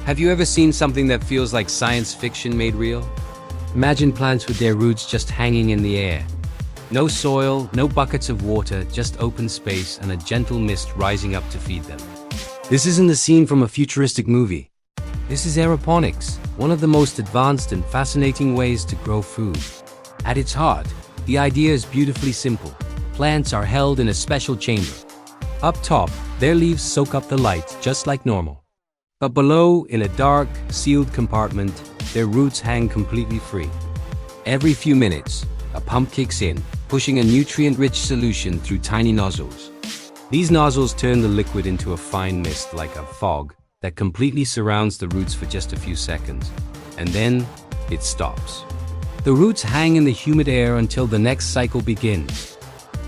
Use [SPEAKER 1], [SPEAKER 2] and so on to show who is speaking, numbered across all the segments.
[SPEAKER 1] Have you ever seen something that feels like science fiction made real? Imagine plants with their roots just hanging in the air. No soil, no buckets of water, just open space and a gentle mist rising up to feed them. This isn't a scene from a futuristic movie. This is aeroponics, one of the most advanced and fascinating ways to grow food. At its heart, the idea is beautifully simple. Plants are held in a special chamber. Up top, their leaves soak up the light just like normal. But below, in a dark, sealed compartment, their roots hang completely free. Every few minutes, a pump kicks in, pushing a nutrient-rich solution through tiny nozzles. These nozzles turn the liquid into a fine mist like a fog that completely surrounds the roots for just a few seconds. And then, it stops. The roots hang in the humid air until the next cycle begins.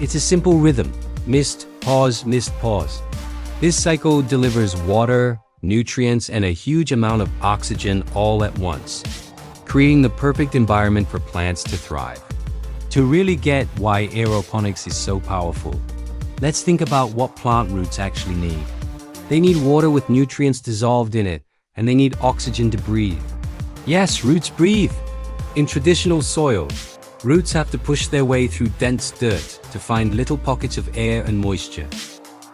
[SPEAKER 1] It's a simple rhythm: mist, pause, mist, pause. This cycle delivers water, nutrients, and a huge amount of oxygen all at once, creating the perfect environment for plants to thrive. To really get why aeroponics is so powerful, let's think about what plant roots actually need. They need water with nutrients dissolved in it, and they need oxygen to breathe. Yes, roots breathe. In traditional soil, roots have to push their way through dense dirt to find little pockets of air and moisture.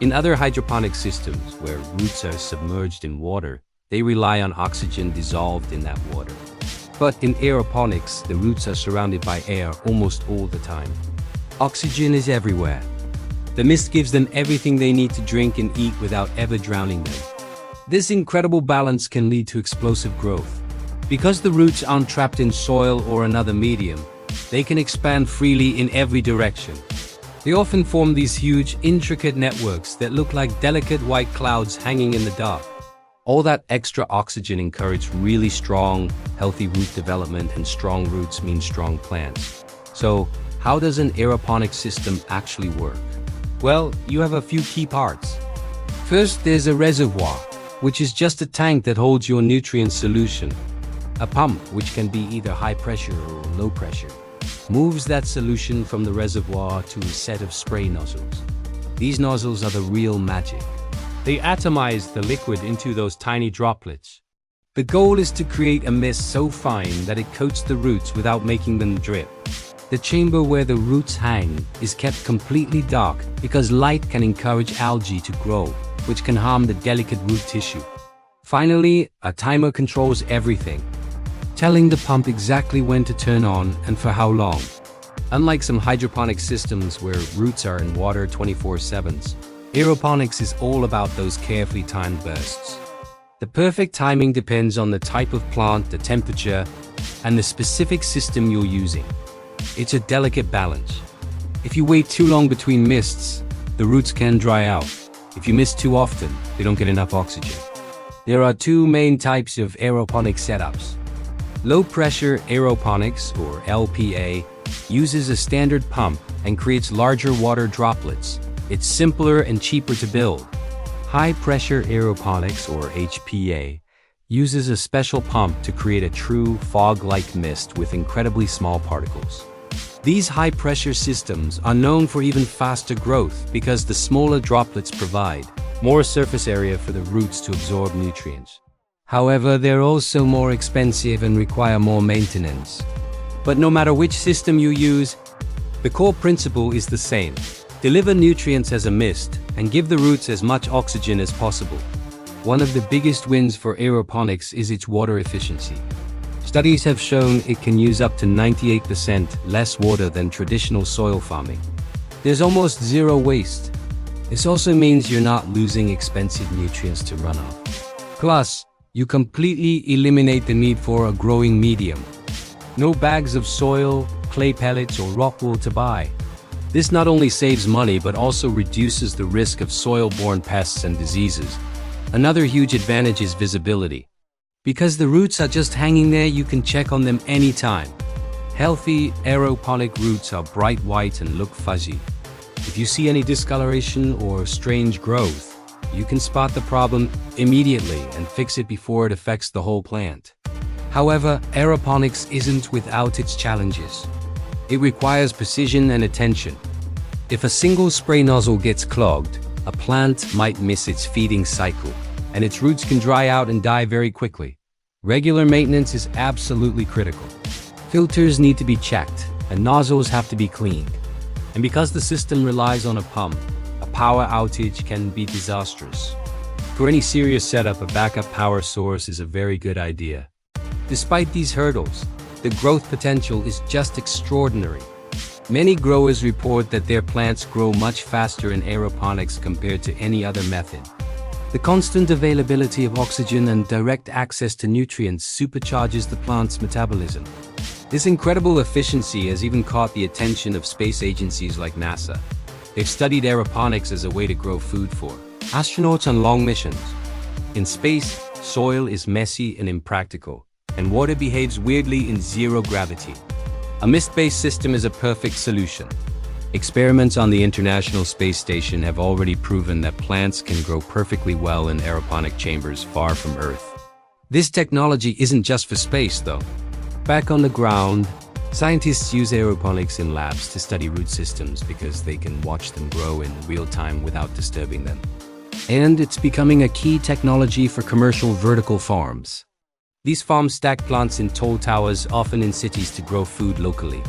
[SPEAKER 1] In other hydroponic systems, where roots are submerged in water, they rely on oxygen dissolved in that water. But in aeroponics, the roots are surrounded by air almost all the time. Oxygen is everywhere. The mist gives them everything they need to drink and eat without ever drowning them. This incredible balance can lead to explosive growth. Because the roots aren't trapped in soil or another medium, they can expand freely in every direction. They often form these huge, intricate networks that look like delicate white clouds hanging in the dark. All that extra oxygen encourages really strong, healthy root development, and strong roots mean strong plants. So, how does an aeroponic system actually work? Well, you have a few key parts. First, there's a reservoir, which is just a tank that holds your nutrient solution. A pump, which can be either high pressure or low pressure, moves that solution from the reservoir to a set of spray nozzles. These nozzles are the real magic. They atomize the liquid into those tiny droplets. The goal is to create a mist so fine that it coats the roots without making them drip. The chamber where the roots hang is kept completely dark because light can encourage algae to grow, which can harm the delicate root tissue. Finally, a timer controls everything, telling the pump exactly when to turn on and for how long. Unlike some hydroponic systems where roots are in water 24/7, aeroponics is all about those carefully timed bursts. The perfect timing depends on the type of plant, the temperature, and the specific system you're using. It's a delicate balance. If you wait too long between mists, the roots can dry out. If you mist too often, they don't get enough oxygen. There are two main types of aeroponic setups. Low-pressure aeroponics, or LPA, uses a standard pump and creates larger water droplets. It's simpler and cheaper to build. High-pressure aeroponics, or HPA, uses a special pump to create a true fog-like mist with incredibly small particles. These high-pressure systems are known for even faster growth because the smaller droplets provide more surface area for the roots to absorb nutrients. However, they're also more expensive and require more maintenance. But no matter which system you use, the core principle is the same. Deliver nutrients as a mist and give the roots as much oxygen as possible. One of the biggest wins for aeroponics is its water efficiency. Studies have shown it can use up to 98% less water than traditional soil farming. There's almost zero waste. This also means you're not losing expensive nutrients to runoff. Plus, you completely eliminate the need for a growing medium. No bags of soil, clay pellets, or rock wool to buy. This not only saves money but also reduces the risk of soil-borne pests and diseases. Another huge advantage is visibility. Because the roots are just hanging there, you can check on them anytime. Healthy aeroponic roots are bright white and look fuzzy. If you see any discoloration or strange growth, you can spot the problem immediately and fix it before it affects the whole plant. However, aeroponics isn't without its challenges. It requires precision and attention. If a single spray nozzle gets clogged, a plant might miss its feeding cycle, and its roots can dry out and die very quickly. Regular maintenance is absolutely critical. Filters need to be checked, and nozzles have to be cleaned. And because the system relies on a pump, a power outage can be disastrous. For any serious setup, a backup power source is a very good idea. Despite these hurdles, the growth potential is just extraordinary. Many growers report that their plants grow much faster in aeroponics compared to any other method. The constant availability of oxygen and direct access to nutrients supercharges the plant's metabolism. This incredible efficiency has even caught the attention of space agencies like NASA. They've studied aeroponics as a way to grow food for astronauts on long missions. In space, soil is messy and impractical, and water behaves weirdly in zero gravity. A mist-based system is a perfect solution. Experiments on the International Space Station have already proven that plants can grow perfectly well in aeroponic chambers far from Earth. This technology isn't just for space, though. Back on the ground, scientists use aeroponics in labs to study root systems because they can watch them grow in real time without disturbing them. And it's becoming a key technology for commercial vertical farms. These farms stack plants in tall towers, often in cities, to grow food locally.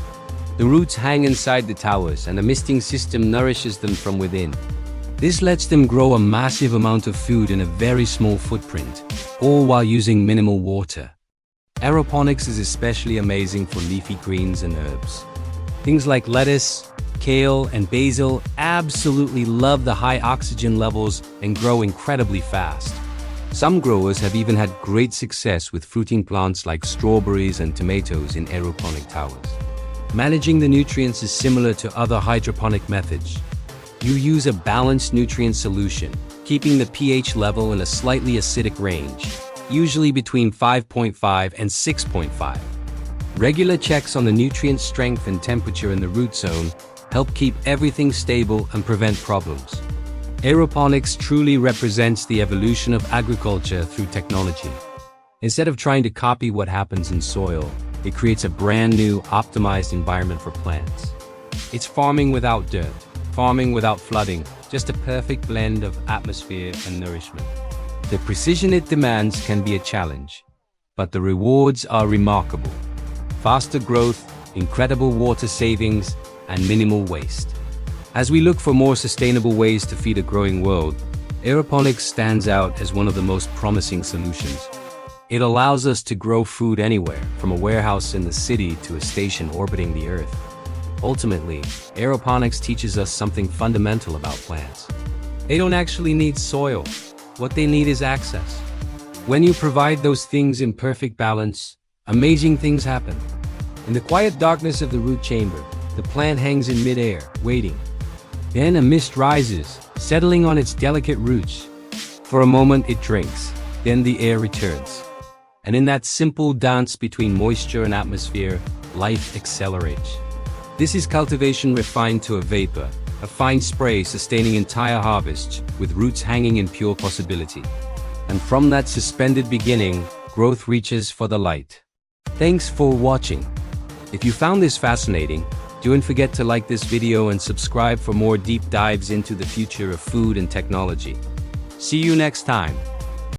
[SPEAKER 1] The roots hang inside the towers, and a misting system nourishes them from within. This lets them grow a massive amount of food in a very small footprint, all while using minimal water. Aeroponics is especially amazing for leafy greens and herbs. Things like lettuce, kale, and basil absolutely love the high oxygen levels and grow incredibly fast. Some growers have even had great success with fruiting plants like strawberries and tomatoes in aeroponic towers. Managing the nutrients is similar to other hydroponic methods. You use a balanced nutrient solution, keeping the pH level in a slightly acidic range, usually between 5.5 and 6.5. Regular checks on the nutrient strength and temperature in the root zone help keep everything stable and prevent problems. Aeroponics truly represents the evolution of agriculture through technology. Instead of trying to copy what happens in soil, it creates a brand new, optimized environment for plants. It's farming without dirt, farming without flooding, just a perfect blend of atmosphere and nourishment. The precision it demands can be a challenge, but the rewards are remarkable. Faster growth, incredible water savings, and minimal waste. As we look for more sustainable ways to feed a growing world, aeroponics stands out as one of the most promising solutions. It allows us to grow food anywhere, from a warehouse in the city to a station orbiting the Earth. Ultimately, aeroponics teaches us something fundamental about plants. They don't actually need soil. What they need is access. When you provide those things in perfect balance, amazing things happen. In the quiet darkness of the root chamber, the plant hangs in midair, waiting. Then a mist rises, settling on its delicate roots. For a moment it drinks, then the air returns. And in that simple dance between moisture and atmosphere, life accelerates. This is cultivation refined to a vapor, a fine spray sustaining entire harvests, with roots hanging in pure possibility. And from that suspended beginning, growth reaches for the light. Thanks for watching. If you found this fascinating, don't forget to like this video and subscribe for more deep dives into the future of food and technology. See you next time.